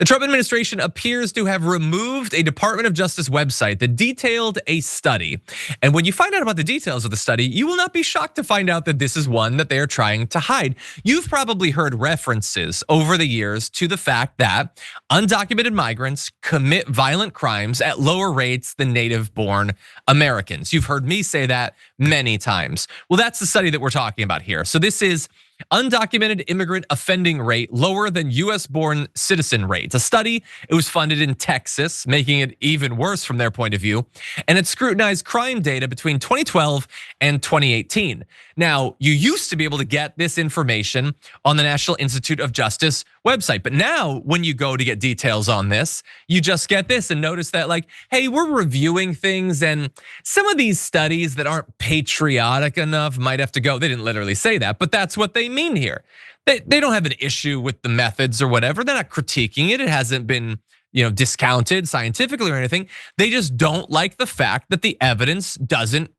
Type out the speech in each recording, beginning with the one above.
The Trump administration appears to have removed a Department of Justice website that detailed a study. And when you find out about the details of the study, you will not be shocked to find out that this is one that they are trying to hide. You've probably heard references over the years to the fact that undocumented migrants commit violent crimes at lower rates than native-born Americans. You've heard me say that many times. Well, that's the study that we're talking about here. So this is undocumented immigrant offending rate lower than US-born citizen rates. A study, it was funded in Texas, making it even worse from their point of view. And it scrutinized crime data between 2012 and 2018. Now, you used to be able to get this information on the National Institute of Justice website. But now when you go to get details on this, you just get this and notice that like, hey, we're reviewing things and some of these studies that aren't patriotic enough might have to go. They didn't literally say that, but that's what they mean here. They don't have an issue with the methods or whatever. They're not critiquing it. It hasn't been discounted scientifically or anything. They just don't like the fact that the evidence doesn't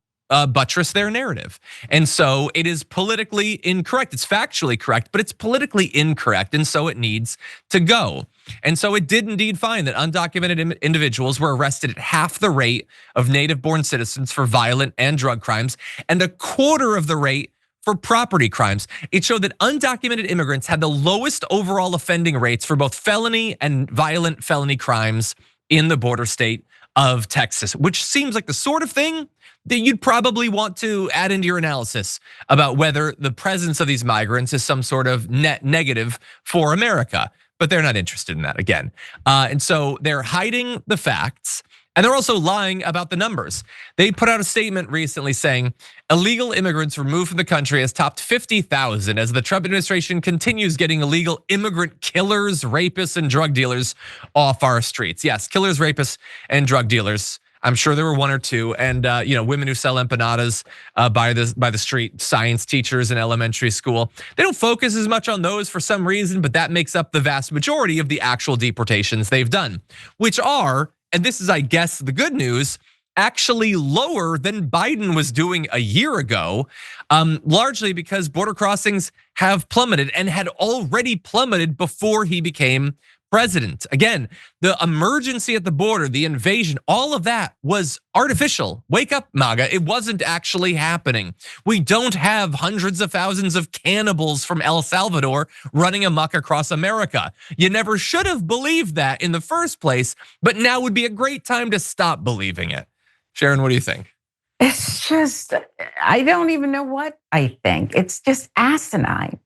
buttress their narrative. And so it is politically incorrect. It's factually correct, but it's politically incorrect. And so it needs to go. And so it did indeed find that undocumented individuals were arrested at half the rate of native-born citizens for violent and drug crimes and a quarter of the rate for property crimes. It showed that undocumented immigrants had the lowest overall offending rates for both felony and violent felony crimes in the border state of Texas, which seems like the sort of thing that you'd probably want to add into your analysis about whether the presence of these migrants is some sort of net negative for America. But they're not interested in that again. And so they're hiding the facts. And they're also lying about the numbers. They put out a statement recently saying illegal immigrants removed from the country has topped 50,000 as the Trump administration continues getting illegal immigrant killers, rapists, and drug dealers off our streets. Yes, killers, rapists, and drug dealers. I'm sure there were one or two, and women who sell empanadas by the street, science teachers in elementary school. They don't focus as much on those for some reason, but that makes up the vast majority of the actual deportations they've done, which are, and this is, I guess, the good news, actually lower than Biden was doing a year ago, largely because border crossings have plummeted and had already plummeted before he became president. Again, the emergency at the border, the invasion, all of that was artificial. Wake up, MAGA. It wasn't actually happening. We don't have hundreds of thousands of cannibals from El Salvador running amok across America. You never should have believed that in the first place, but now would be a great time to stop believing it. Sharon, what do you think? It's just, I don't even know what I think. It's just asinine.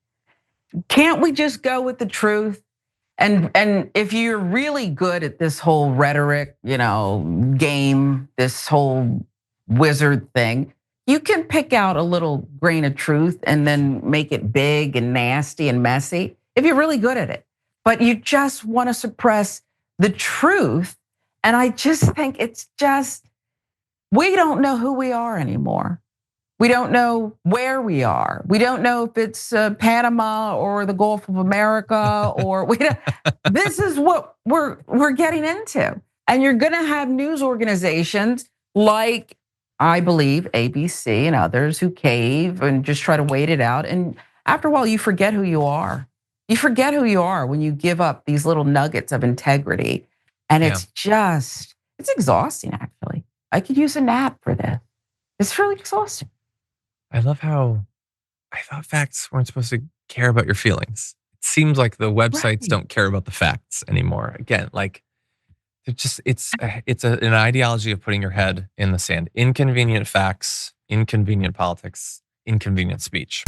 Can't we just go with the truth? And if you're really good at this whole rhetoric, game, this whole wizard thing, you can pick out a little grain of truth and then make it big and nasty and messy if you're really good at it. But you just want to suppress the truth. And I just think it's just, we don't know who we are anymore. We don't know where we are. We don't know if it's Panama or the Gulf of America or we don't. This is what we're getting into. And you're gonna have news organizations like, I believe, ABC and others who cave and just try to wait it out. And after a while, you forget who you are. You forget who you are when you give up these little nuggets of integrity. And it's exhausting, actually. I could use a nap for this. It's really exhausting. I love how I thought facts weren't supposed to care about your feelings. It seems like the websites don't care about the facts anymore. Again, like it's an ideology of putting your head in the sand. Inconvenient facts, inconvenient politics, inconvenient speech.